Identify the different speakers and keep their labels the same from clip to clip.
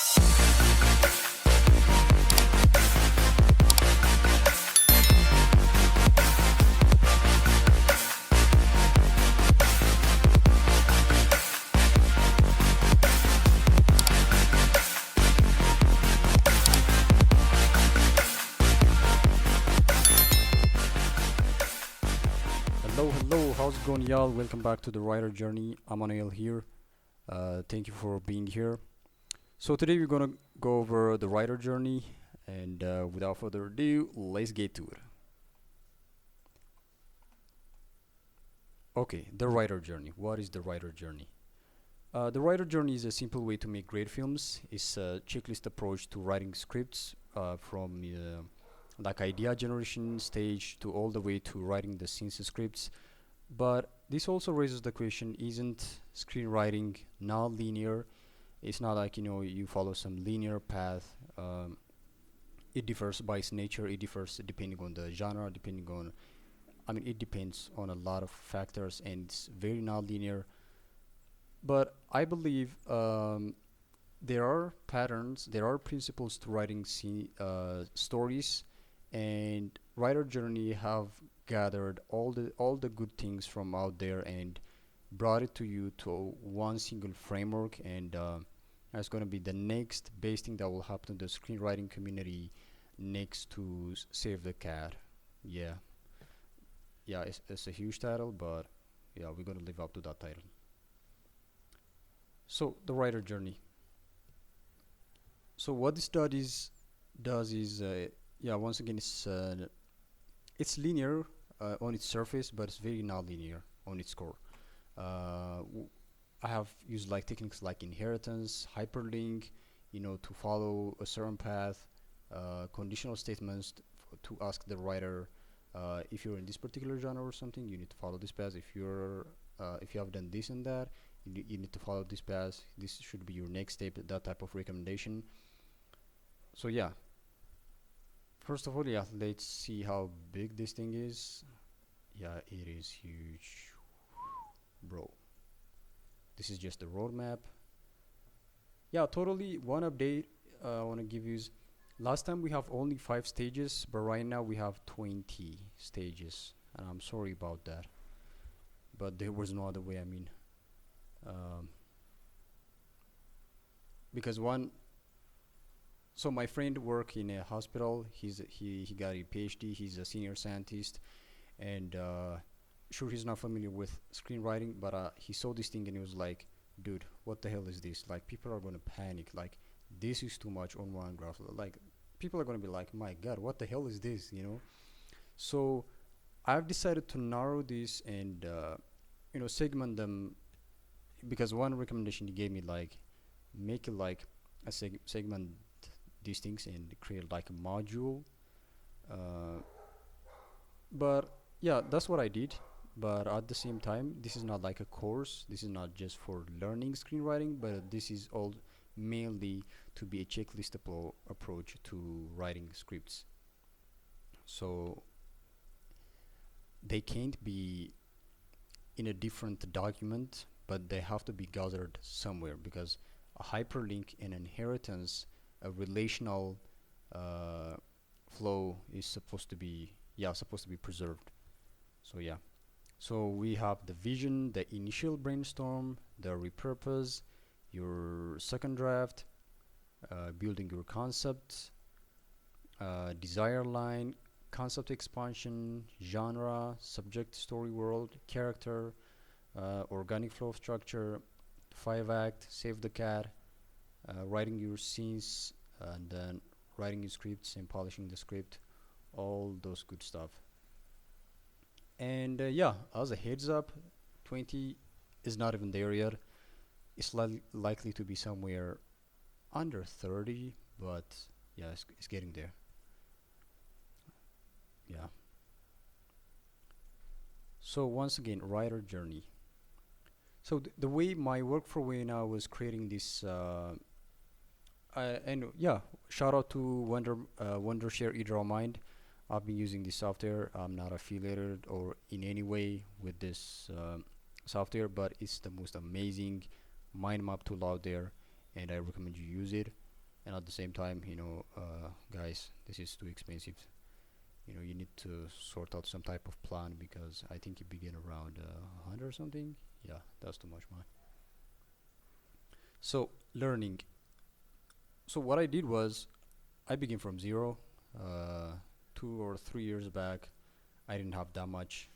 Speaker 1: Hello, how's it going, y'all? Welcome back to the Writer Journey. I'm Anael here. Thank you for being here. So, today we're gonna go over the writer journey, and without further ado, let's get to it. Okay, the writer journey. What is the writer journey? The writer journey is a simple way to make great films. It's a checklist approach to writing scripts from like idea generation stage to all the way to writing the scenes scripts. But this also raises the question: isn't screenwriting non-linear? It's not like you follow some linear path. It differs by its nature. It differs depending on the genre, depending on. I mean, it depends on a lot of factors, and it's very non-linear. But I believe there are patterns, there are principles to writing stories, and writer journey have gathered all the good things from out there and brought it to you to one single framework, and that's going to be the next best thing that will happen to the screenwriting community next to Save the Cat. Yeah, yeah, it's a huge title, but yeah, we're going to live up to that title. So the writer journey. So what this studies does is, yeah, once again, it's linear on its surface, but it's very non-linear on its core. I have used like techniques like inheritance, hyperlink, to follow a certain path, conditional statements to ask the writer if you're in this particular genre or something, you need to follow this path. If you have done this and that, you need to follow this path. This should be your next step. That type of recommendation. So yeah, first of all, yeah, let's see how big this thing is. Yeah, it is huge, bro. This is just the roadmap. Yeah, totally. One update I want to give you is last time we have only 5 stages, but right now we have 20 stages, and I'm sorry about that. But there was no other way. I mean, um, because one. So my friend work in a hospital. He got a PhD. He's a senior scientist, and sure he's not familiar with screenwriting, but he saw this thing and he was like, "Dude, what the hell is this? Like, people are gonna panic. Like, this is too much on one graph. Like, people are gonna be like, my God, what the hell is this? You know?" So I've decided to narrow this and segment them, because one recommendation he gave me, like, make it like a segment these things and create like a module. Uh, but yeah, that's what I did. But at the same time, this is not like a course. This is not just for learning screenwriting, but this is all mainly to be a checklist approach to writing scripts. So they can't be in a different document, but they have to be gathered somewhere, because a hyperlink and inheritance, a relational uh, flow is supposed to be preserved. So yeah. So we have the vision, the initial brainstorm, the repurpose, your second draft, building your concept, desire line, concept expansion, genre, subject, story world, character, organic flow structure, 5 act, save the cat, writing your scenes, and then writing your scripts and polishing the script, all those good stuff. And yeah, as a heads up, 20 is not even there yet. It's likely to be somewhere under 30, but yeah, it's getting there. Yeah. So once again, writer journey. So the way my workflow now was creating this, and yeah, shout out to Wondershare EdraMind. I've been using this software. I'm not affiliated or in any way with this software, but it's the most amazing mind map tool out there, and I recommend you use it. and at the same time, guys, this is too expensive. You need to sort out some type of plan because I think you begin around 100 or something. Yeah, that's too much money. So learning. So what I did was I began from zero. Uh, 2 or 3 years back, I didn't have that much.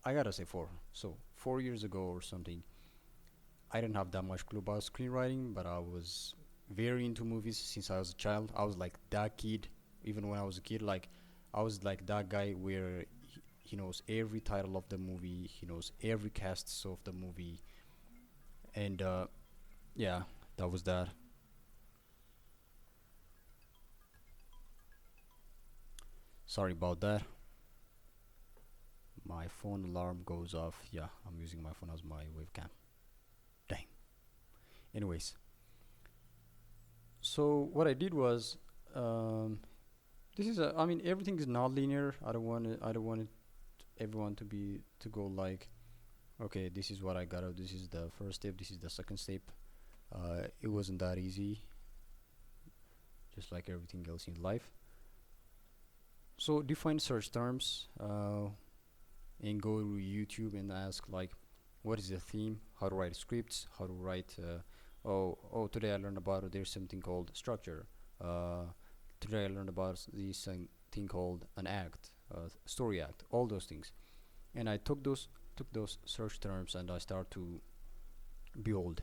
Speaker 1: I gotta say four. So 4 years ago or something, I didn't have that much clue about screenwriting, but I was very into movies since I was a child. I was like that kid, even when I was a kid. Like I was like that guy where he knows every title of the movie, he knows every cast of the movie, and yeah, that was that. Sorry about that. My phone alarm goes off. Yeah, I'm using my phone as my webcam. Dang. Anyways, so what I did was, um, this is a. I mean, everything is not linear. I don't want it. I don't want it, everyone to go like, okay, this is what I got out. This is the first step. This is the second step. It wasn't that easy, just like everything else in life. So define search terms, and go to YouTube and ask like, what is the theme? How to write scripts? How to write? Oh, today I learned about there's something called structure. Uh, Today I learned about this thing called an act, story act. All those things, and I took those search terms and I start to build.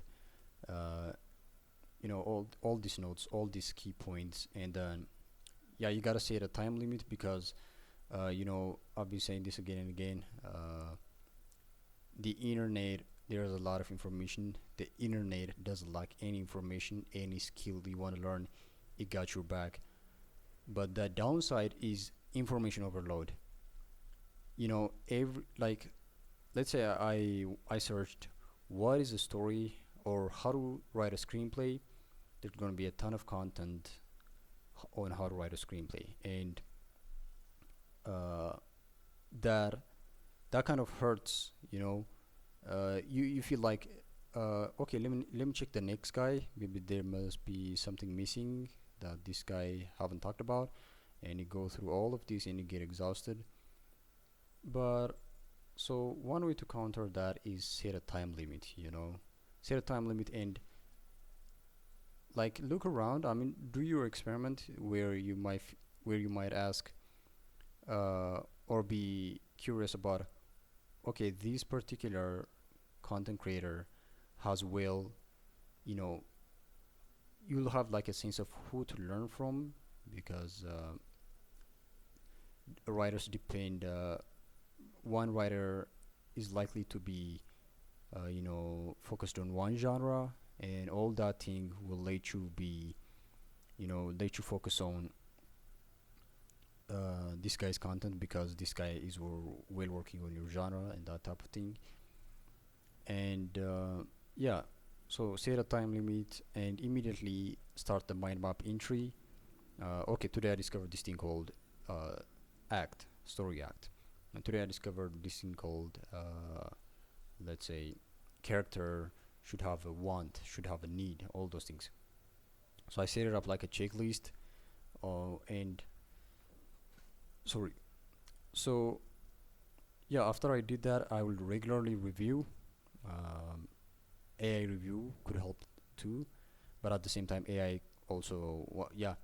Speaker 1: Uh, all these notes, all these key points, and then yeah, you gotta set a time limit because I've been saying this again and again. The internet, there's a lot of information. The internet doesn't like any information, any skill you want to learn, it got your back. But the downside is information overload. Every like, let's say I searched what is a story or how to write a screenplay. There's gonna be a ton of content on how to write a screenplay, and uh, that that kind of hurts. You feel like, okay, let me check the next guy. Maybe there must be something missing that this guy haven't talked about, and you go through all of this and you get exhausted. But so one way to counter that is set a time limit. Set a time limit and like look around. I mean, do your experiment where you might ask, or be curious about, okay, this particular content creator has well, you know you'll have like a sense of who to learn from because writers depend. One writer is likely to be focused on one genre, and all that thing will let you focus on this guy's content because this guy is well working on your genre and that type of thing. And yeah, so set a time limit and immediately start the mind map entry. Okay, today I discovered this thing called act, story act, and today I discovered this thing called, let's say, character should have a want, should have a need, all those things. So I set it up like a checklist, and sorry. So yeah, after I did that, I will regularly review. Um, AI review could help too, but at the same time, AI also, yeah.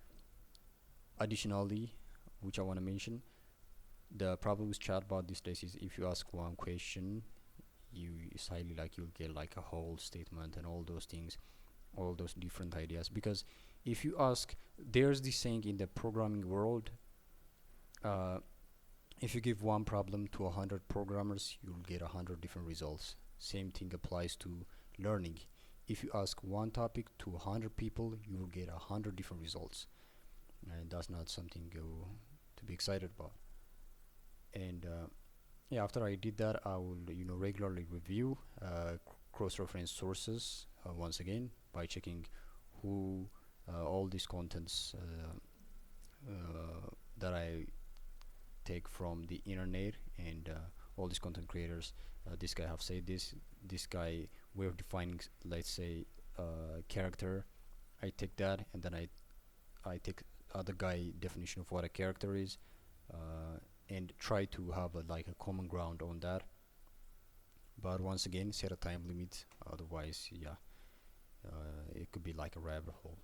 Speaker 1: Additionally, which I want to mention, the problem with chatbot these days is if you ask one question, it's highly like you'll get like a whole statement and all those things, all those different ideas. Because if you ask, there's this saying in the programming world, uh, if you give one problem to 100 programmers, you'll get 100 different results. Same thing applies to learning. If you ask one topic to 100 people, you will get 100 different results, and that's not something to be excited about. And yeah, after I did that, I will regularly review, cross-reference sources once again by checking who all these contents that I take from the internet, and all these content creators. This guy have said this. This guy way of defining, let's say, character. I take that and then I I take other guy definition of what a character is, and try to have like a common ground on that. But once again, set a time limit. Otherwise, yeah, it could be like a rabbit hole.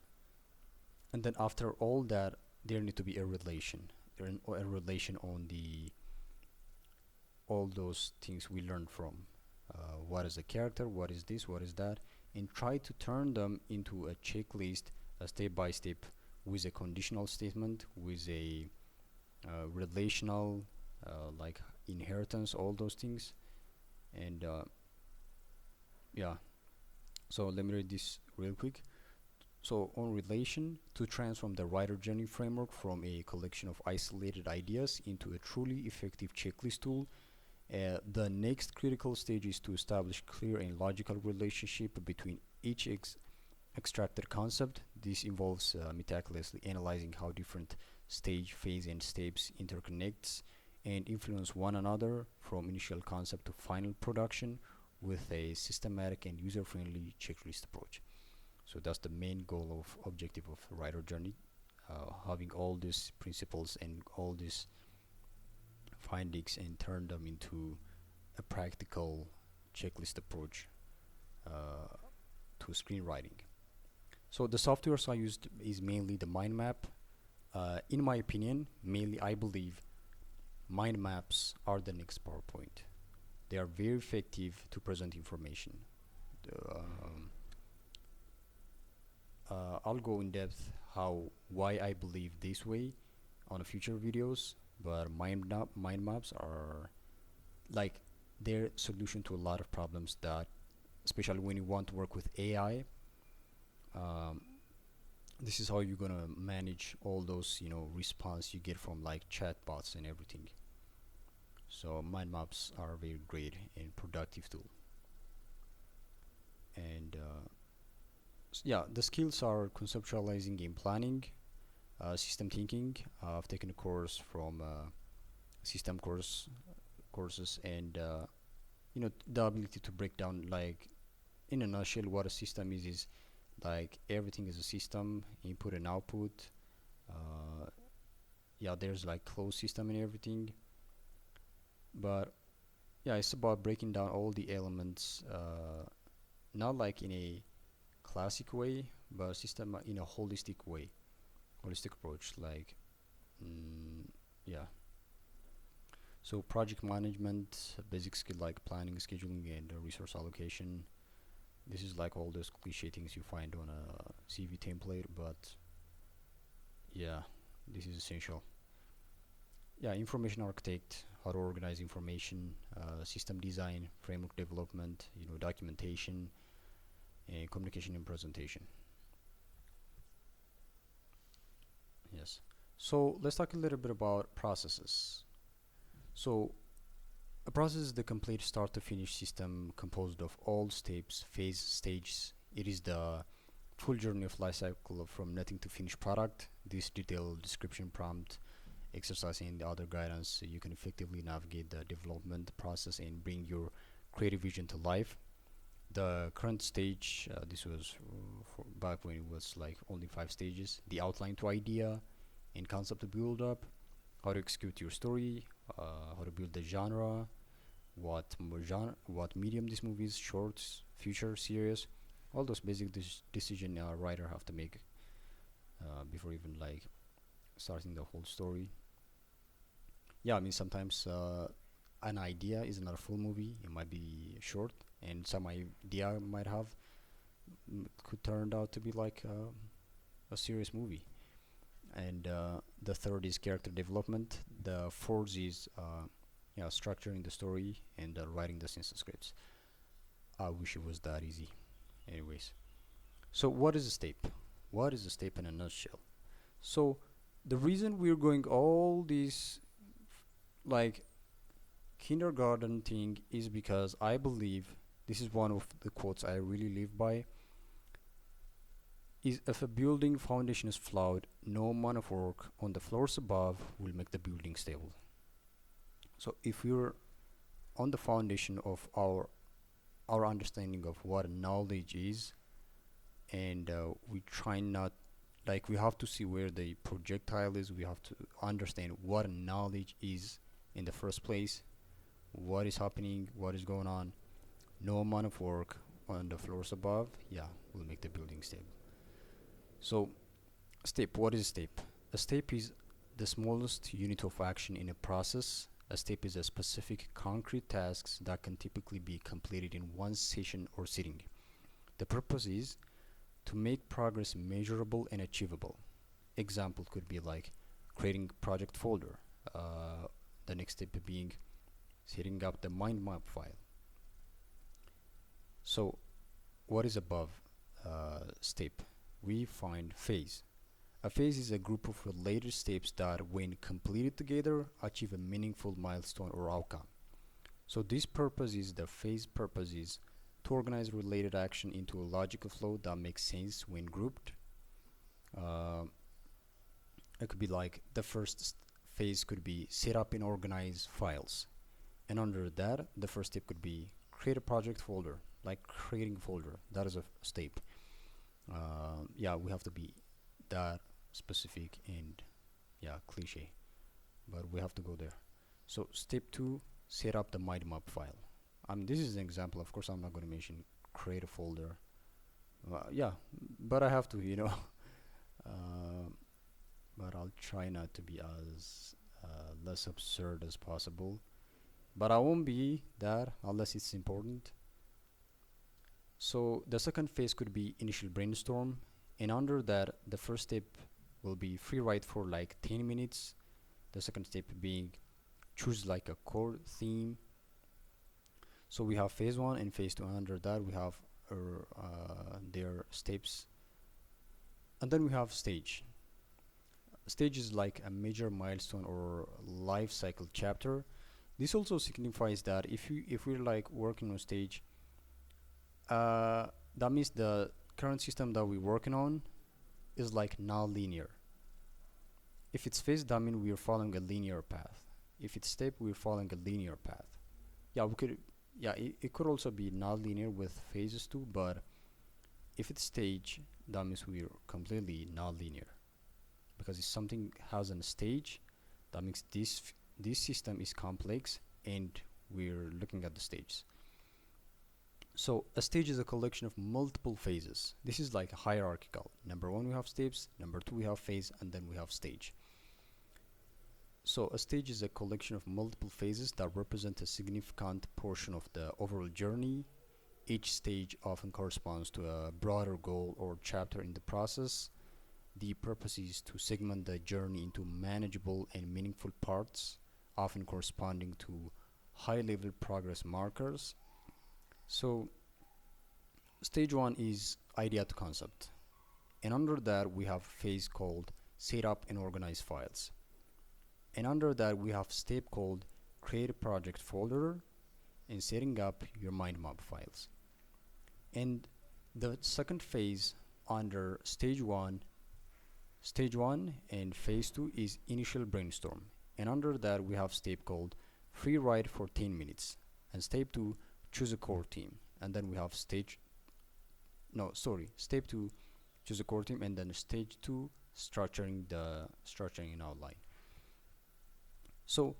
Speaker 1: And then after all that, there need to be a relation, a relation on the all those things we learned from. What is a character? What is this? What is that? And try to turn them into a checklist, a step by step, with a conditional statement, with a relational, like inheritance, all those things. And yeah, so let me read this real quick. So on relation, to transform the writer journey framework from a collection of isolated ideas into a truly effective checklist tool, the next critical stage is to establish clear and logical relationship between each extracted concept. This involves meticulously analyzing how different stage, phase, and steps interconnects and influence one another from initial concept to final production with a systematic and user-friendly checklist approach. So that's the main goal of objective of writer journey, having all these principles and all these findings and turn them into a practical checklist approach to screenwriting. So the softwares I used is mainly the mind map. In my opinion, mainly I believe mind maps are the next PowerPoint. They are very effective to present information. I'll go in depth why I believe this way on a future videos, but mind maps are like their solution to a lot of problems that, especially when you want to work with AI, um, this is how you're gonna manage all those response you get from like chatbots and everything. So mind maps are a very great and productive tool. And yeah, the skills are conceptualizing and planning, system thinking. I've taken a course from system courses, and the ability to break down, like in a nutshell, what a system is like everything is a system, input and output. Uh, yeah, there's like closed system and everything, but yeah, it's about breaking down all the elements, not like in a classic way, but system in a holistic approach. Like, yeah. So project management, basic skill like planning, scheduling, and resource allocation. This is like all those cliche things you find on a CV template, but yeah, this is essential. Yeah, information architect, how to organize information, system design, framework development, documentation, and communication and presentation. Yes. So let's talk a little bit about processes. So a process is the complete start to finish system composed of all steps, phase, stages. It is the full journey of life cycle from nothing to finished product. This detailed description, prompt, exercise, and the other guidance, so you can effectively navigate the development process and bring your creative vision to life. The current stage, this was back when it was like only 5 stages: the outline to idea and concept to build up, how to execute your story, how to build the genre, what medium this movie is, shorts, feature, series, all those basic decision a writer have to make before even like starting the whole story. Yeah, I mean sometimes an idea is not a full movie; it might be short, and some idea might have could turn out to be like a serious movie. And the third is character development. The fourth is structuring the story and writing the scenes and scripts. I wish it was that easy. Anyways, so what is a step? What is a step in a nutshell? So the reason we're going all these like kindergarten thing is because I believe this is one of the quotes I really live by, is if a building foundation is flawed, no amount of work on the floors above will make the building stable. So if we're on the foundation of our understanding of what knowledge is, and we try not like we have to see where the projectile is. We have to understand what knowledge is in the first place, what is happening, what is going on. No amount of work on the floors above, yeah, will make the building stable. So step, what is a step? A step is the smallest unit of action in a process. A step is a specific concrete tasks that can typically be completed in one session or sitting. The purpose is to make progress measurable and achievable. Example could be like creating project folder. The next step being setting up the mind map file. So what is above step? We find phase. A phase is a group of related steps that, when completed together, achieve a meaningful milestone or outcome. So this purpose is the phase purpose is to organize related action into a logical flow that makes sense when grouped. Uh, it could be like the first phase could be set up and organize files, and under that, the first step could be create a project folder, like creating a folder. That is a step. Yeah, we have to be that specific and yeah, cliche, but we have to go there. So step 2, set up the mind map file. This is an example. Of course, I'm not going to mention create a folder. Yeah, but I have to, uh, but I'll try not to be as less absurd as possible, but I won't be that unless it's important. So the second phase could be initial brainstorm, and under that, the first step will be free write for like 10 minutes. The second step being choose like a core theme. So we have phase 1 and phase 2. Under that, we have their steps, and then we have stage. Stage is like a major milestone or life cycle chapter. This also signifies that if we're like working on stage, that means the current system that we're working on is like non-linear. If it's phase, that means we're following a linear path. If it's step, we're following a linear path. Yeah, it could also be non-linear with phases too, but if it's stage, that means we're completely non-linear, because if something has a stage, that means this system is complex and we're looking at the stages. So a stage is a collection of multiple phases. This is like hierarchical. Number 1 we have steps, number 2 we have phase, and then we have stage. So a stage is a collection of multiple phases that represent a significant portion of the overall journey. Each stage often corresponds to a broader goal or chapter in the process. The purpose is to segment the journey into manageable and meaningful parts, often corresponding to high-level progress markers. So stage 1 is idea to concept, and under that we have phase called set up and organize files, and under that we have step called create a project folder and setting up your mind map files. And the second phase under stage 1 and phase 2 is initial brainstorm, and under that we have step called free write for 10 minutes, and step 2 choose a core team, and then we have step 2 choose a core team, and then stage 2 structuring an outline. So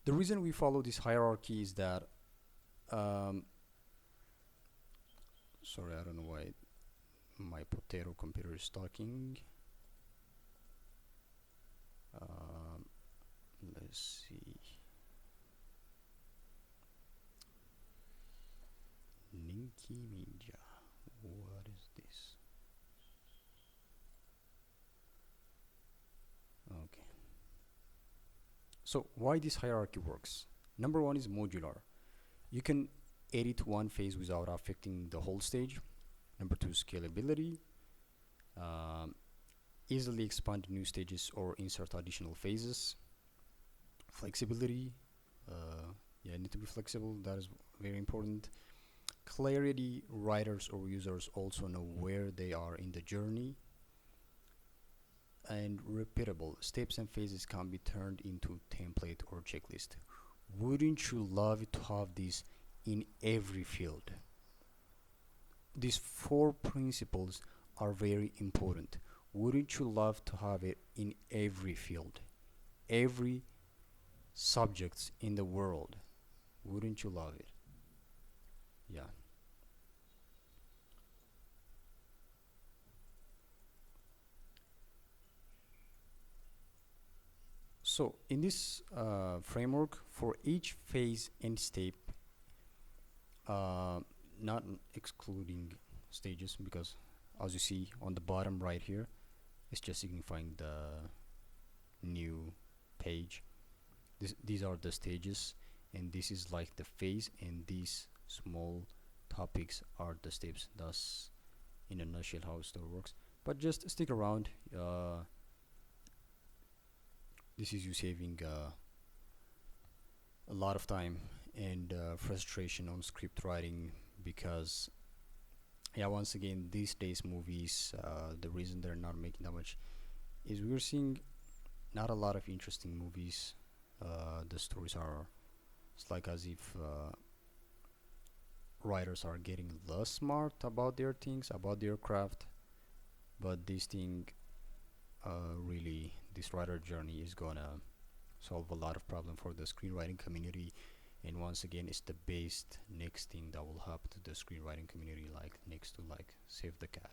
Speaker 1: the reason we follow this hierarchy is that sorry, I don't know why my potato computer is talking. Let's see. Ninky Ninja. What is this? Okay. So why this hierarchy works? Number 1 is modular. You can edit one phase without affecting the whole stage. Number 2, scalability. Easily expand new stages or insert additional phases. Flexibility. Yeah, need to be flexible. That is very important. Clarity. Writers or users also know where they are in the journey. And repeatable. Steps and phases can be turned into template or checklist. Wouldn't you love to have this in every field? These 4 principles are very important. Wouldn't you love to have it in every field, every subjects in the world? Wouldn't you love it? Yeah. So in this framework, for each phase and step, uh, not excluding stages, because as you see on the bottom right here, it's just signifying the new page. These are the stages, and this is like the phase, and these small topics are the steps. Thus, in a nutshell, how store works. But just stick around. This is you saving a lot of time and frustration on script writing, because yeah, once again, these days movies, the reason they're not making that much is we're seeing not a lot of interesting movies. The stories are, it's like as if writers are getting less smart about their things, about their craft. But this thing, really, this writer journey is gonna solve a lot of problem for the screenwriting community. And once again, it's the best next thing that will happen to the screenwriting community, like next to like Save the Cat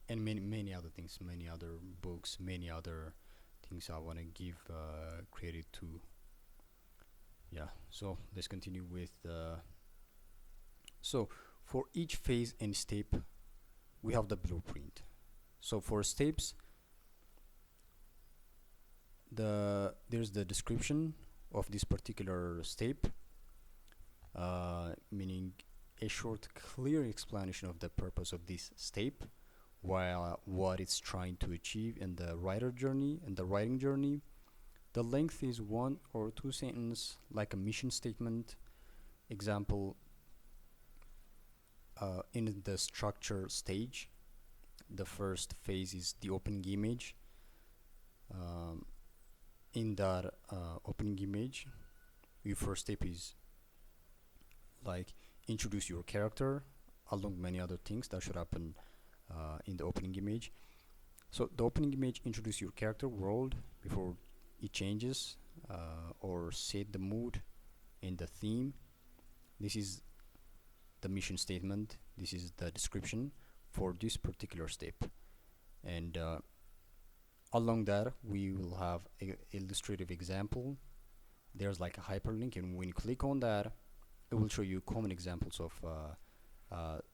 Speaker 1: and many other things, many other books, many other things I want to give credit to. Yeah, so let's continue with so for each phase and step we have the blueprint. So for steps, there's the description of this particular step, meaning a short clear explanation of the purpose of this step, while what it's trying to achieve in the writer journey and the writing journey. The length is one or two sentences, like a mission statement. Example, in the structure stage, the first phase is the opening image. Um, in that opening image, your first step is like introduce your character, along many other things that should happen in the opening image. So the opening image introduce your character world before it changes, or set the mood and the theme. This is the mission statement. This is the description for this particular step. And along that, we will have a illustrative example. There's like a hyperlink, and when you click on that, it will show you common examples of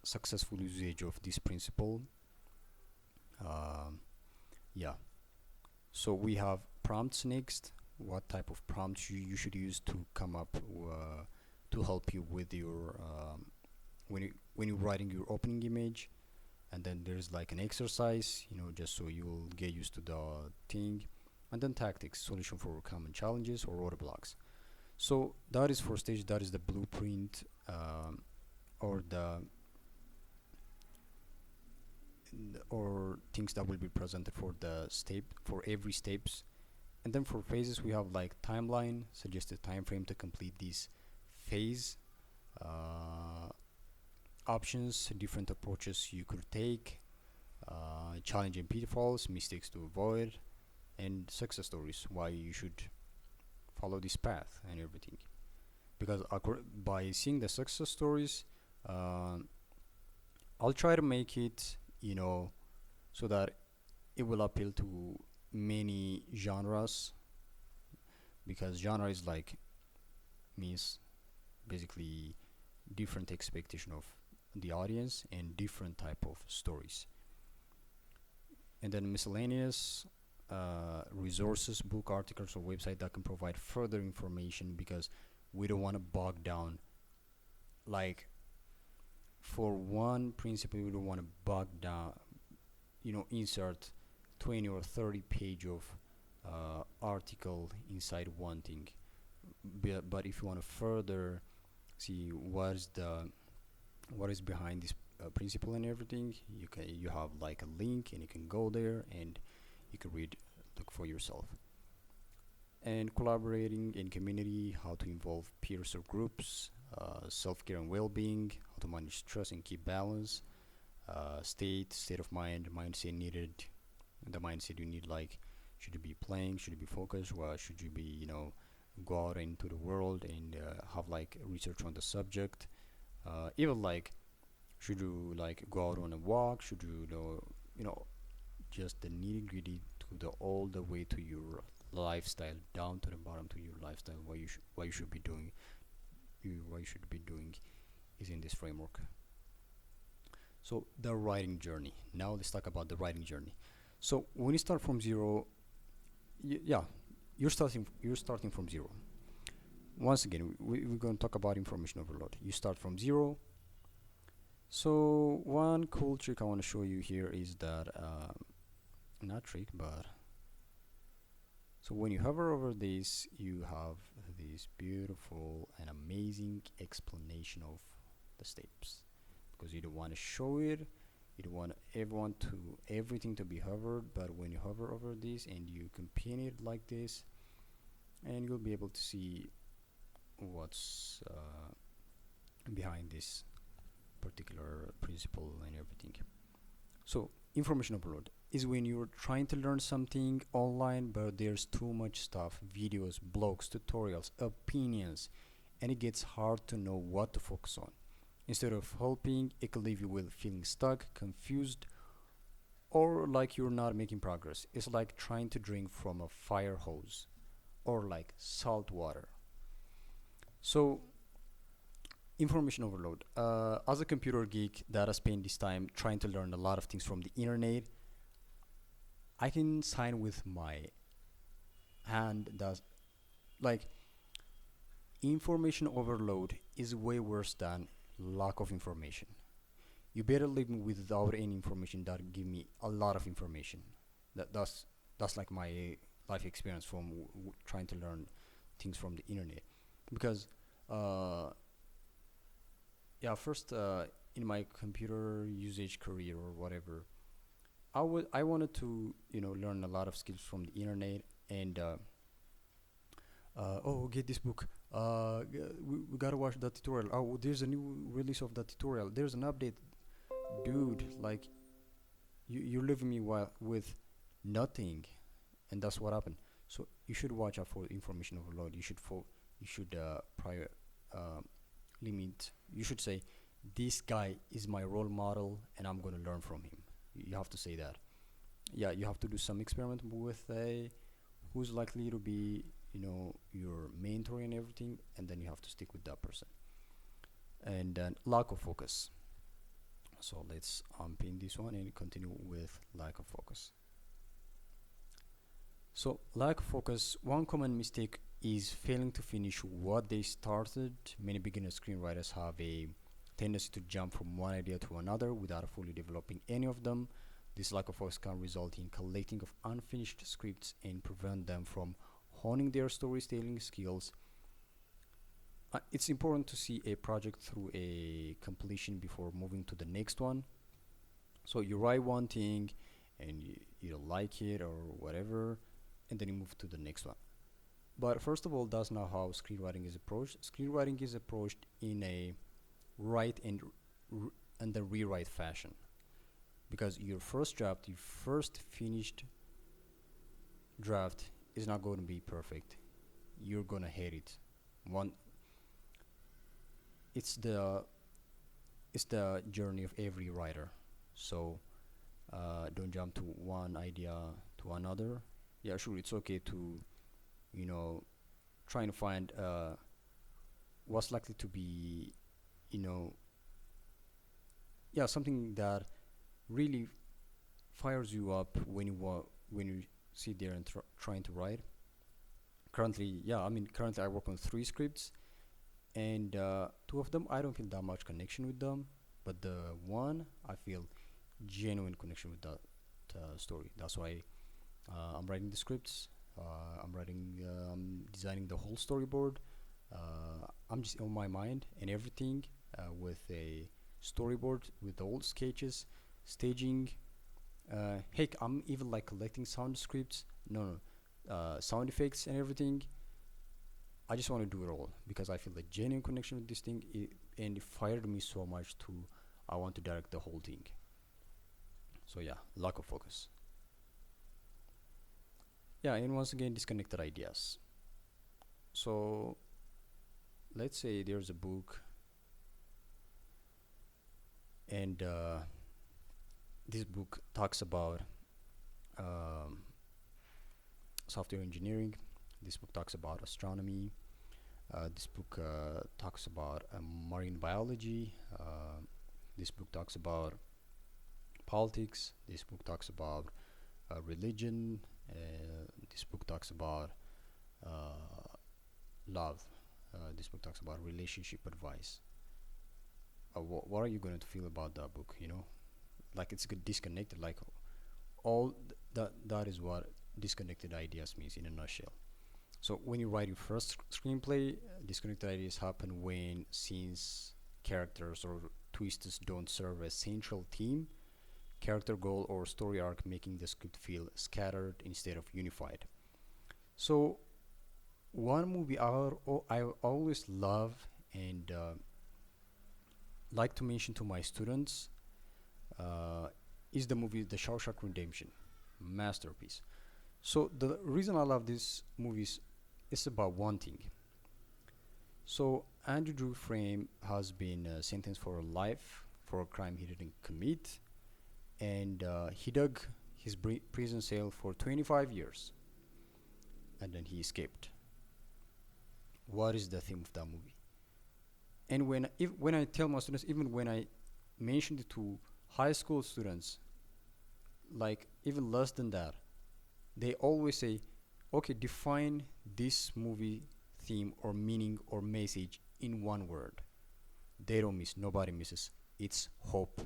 Speaker 1: successful usage of this principle. Um, yeah. So we have prompts next. What type of prompts you should use to come up to help you with your when you're writing your opening image. And then there's like an exercise, just so you'll get used to the thing. And then tactics, solution for common challenges or roadblocks. So that is for stage. That is the blueprint, or the or things that will be presented for the step, for every steps. And then for phases, we have like timeline, suggested time frame to complete this phase, uh, options, different approaches you could take, challenging pitfalls, mistakes to avoid, and success stories, why you should follow this path and everything. Because by seeing the success stories, uh, I'll try to make it, so that it will appeal to many genres, because genre is like means basically different expectation of the audience and different type of stories. And then miscellaneous resources, book, articles, or website that can provide further information, because we don't want to bog down. Like for one principle, we don't want to bog down, insert 20 or 30 page of article inside one thing. But if you want to further see what is behind this principle and everything, you have like a link, and you can go there and you can look for yourself. And collaborating in community, how to involve peers or groups, self-care and well-being, how to manage stress and keep balance, state of mind, mindset needed, the mindset you need. Like, should you be playing? Should you be focused? Or should you be, go out into the world and have like research on the subject? Even like, should you like go out on a walk? Should you, just the nitty gritty to the all the way to your lifestyle, down to the bottom to your lifestyle. What you should be doing, what you should be doing is in this framework. So the writing journey. Now let's talk about the writing journey. So when you start from zero, yeah, you're starting from zero. Once again, we're going to talk about information overload. You start from zero. So one cool trick I want to show you here is that not trick, but so when you hover over this, you have this beautiful and amazing explanation of the steps, because you don't want to show it, you don't want everything to be hovered, but when you hover over this and you compare it like this, and you'll be able to see what's behind this particular principle and everything. So information overload is when you're trying to learn something online, but there's too much stuff, videos, blogs, tutorials, opinions, and it gets hard to know what to focus on. Instead of helping, it could leave you with feeling stuck, confused, or like you're not making progress. It's like trying to drink from a fire hose or like salt water. So information overload. As a computer geek that has spent this time trying to learn a lot of things from the internet, I can sign with my hand that like information overload is way worse than lack of information. You better leave me without any information that give me a lot of information. That's like my life experience from trying to learn things from the internet. Because uh, yeah, first in my computer usage career or whatever, I wanted to learn a lot of skills from the internet, and oh, get this book. We gotta watch that tutorial. Oh, there's a new release of that tutorial. There's an update, dude. Like you're leaving me with nothing, and that's what happened. So you should watch out for information overload. You should prior uh, limit. You should say, this guy is my role model, and I'm gonna learn from him. You have to say that. Yeah, you have to do some experiment with who's likely to be your mentor and everything, and then you have to stick with that person. And then lack of focus. So let's unpin this one and continue with lack of focus. So lack of focus, one common mistake is failing to finish what they started. Many beginner screenwriters have a tendency to jump from one idea to another without fully developing any of them. This lack of focus can result in collecting of unfinished scripts and prevent them from honing their storytelling skills. It's important to see a project through a completion before moving to the next one. So you write one thing and you don't like it or whatever, and then you move to the next one. But first of all, that's not how screenwriting is approached. Screenwriting is approached in a write and the rewrite fashion, because your first draft, your first finished draft is not going to be perfect. You're gonna hate it. One, it's the it's the journey of every writer. So don't jump to one idea to another. Yeah, sure, it's okay to you know trying to find what's likely to be you know yeah, something that really fires you up when you sit there and trying to write. Currently, yeah, I mean, currently I work on three scripts, and two of them I don't feel that much connection with them, but the one I feel genuine connection with that story. That's why I'm writing the scripts. I'm designing the whole storyboard. I'm just on my mind and everything with a storyboard with all sketches, staging. Heck, I'm even like collecting sound scripts. No, sound effects and everything. I just want to do it all because I feel a genuine connection with this thing, and it fired me so much to I want to direct the whole thing. So yeah, lack of focus. Yeah, and once again, disconnected ideas. So let's say there's a book, and this book talks about um, software engineering. This book talks about astronomy. This book talks about marine biology. This book talks about politics. This book talks about religion. This book talks about uh, love. This book talks about relationship advice. What are you going to feel about that book? Like it's good disconnected. Like all that is what disconnected ideas means in a nutshell. So when you write your first screenplay, disconnected ideas happen when scenes, characters, or twists don't serve a central theme, character goal, or story arc, making the script feel scattered instead of unified. So one movie I always love and like to mention to my students uh, is the movie The Shawshank Redemption, masterpiece. So the reason I love this movie is about one thing. So Andrew Drew Frame has been sentenced for life for a crime he didn't commit, and he dug his prison cell for 25 years, and then he escaped. What is the theme of that movie? And when I tell my students, even when I mentioned it to high school students, like even less than that, they always say, okay, define this movie theme or meaning or message in one word. They don't miss, nobody misses. It's hope.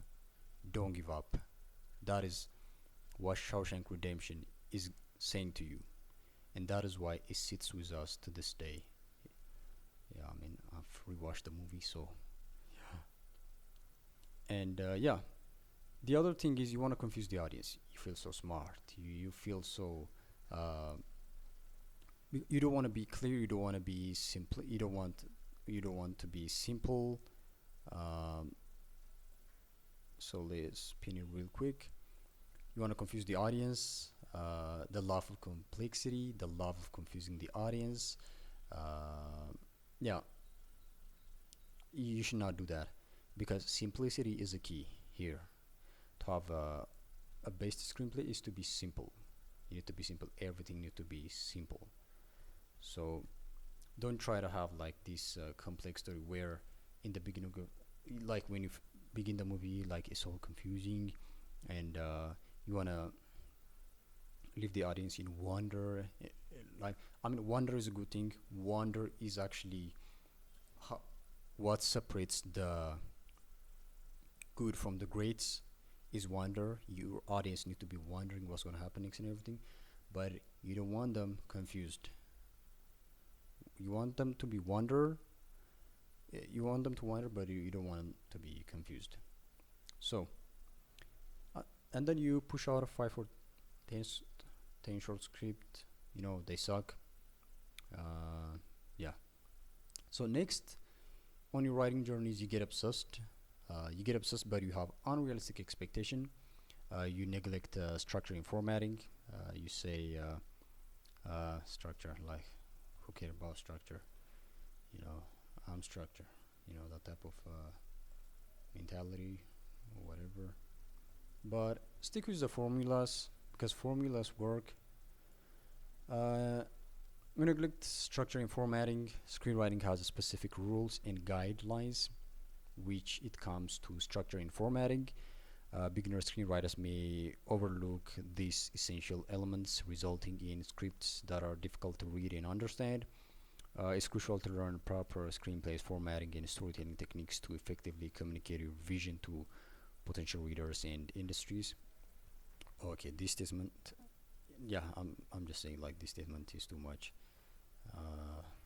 Speaker 1: Don't give up. That is what Shawshank Redemption is saying to you. And that is why it sits with us to this day. Yeah, I mean, I've rewatched the movie, so. And yeah, the other thing is you want to confuse the audience. You feel so smart. You feel so. Uh, you don't want to be clear. You don't want to be simple. You don't want. You don't want to be simple. Um, so let's spin it real quick. You want to confuse the audience. The love of complexity. The love of confusing the audience. Yeah, you should not do that because simplicity is a key here. To have a best screenplay is to be simple. You need to be simple. Everything needs to be simple. So don't try to have like this complex story where in the beginning of, like when you begin the movie, like it's all confusing, and you wanna leave the audience in wonder. Like I mean, wonder is a good thing. Wonder is actually ho- what separates the good from the greats is wonder. Your audience need to be wondering what's going to happen next and everything, but you don't want them confused. You want them to be wonder. You want them to wonder, but you don't want them to be confused. So, uh, and then you push out a 5 or 10 short script. They suck. Yeah. So next on your writing journeys, you get obsessed. But you have unrealistic expectation. You neglect structure and formatting. You say structure, like who care about structure? You know, I'm structure. That type of mentality or whatever. But stick with the formulas because formulas work. Uh, we neglect structure and formatting. Screenwriting has specific rules and guidelines which it comes to structure and formatting. Beginner screenwriters may overlook these essential elements, resulting in scripts that are difficult to read and understand. It's crucial to learn proper screenplays, formatting, and storytelling techniques to effectively communicate your vision to potential readers and industries. Okay, this statement, yeah, I'm just saying like this statement is too much.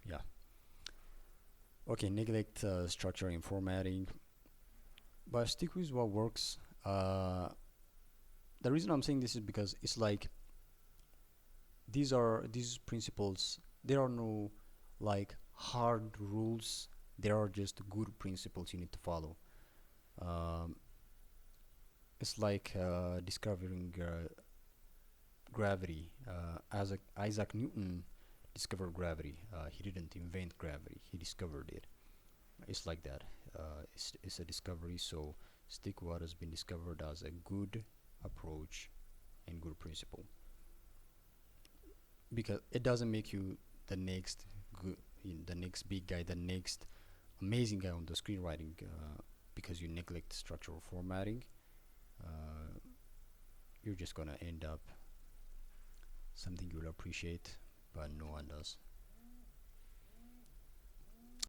Speaker 1: Yeah. Okay, neglect structure and formatting, but stick with what works. The reason I'm saying this is because it's like these principles. There are no like hard rules. There are just good principles you need to follow. Um, It's like discovering gravity. Isaac Newton discovered gravity. He didn't invent gravity. He discovered it. It's like that. It's a discovery. So stick what has been discovered as a good approach and good principle, because it doesn't make you the next good, the next big guy, the next amazing guy on the screenwriting, because you neglect structural formatting. Uh, you're just gonna end up something you'll appreciate, but no one does.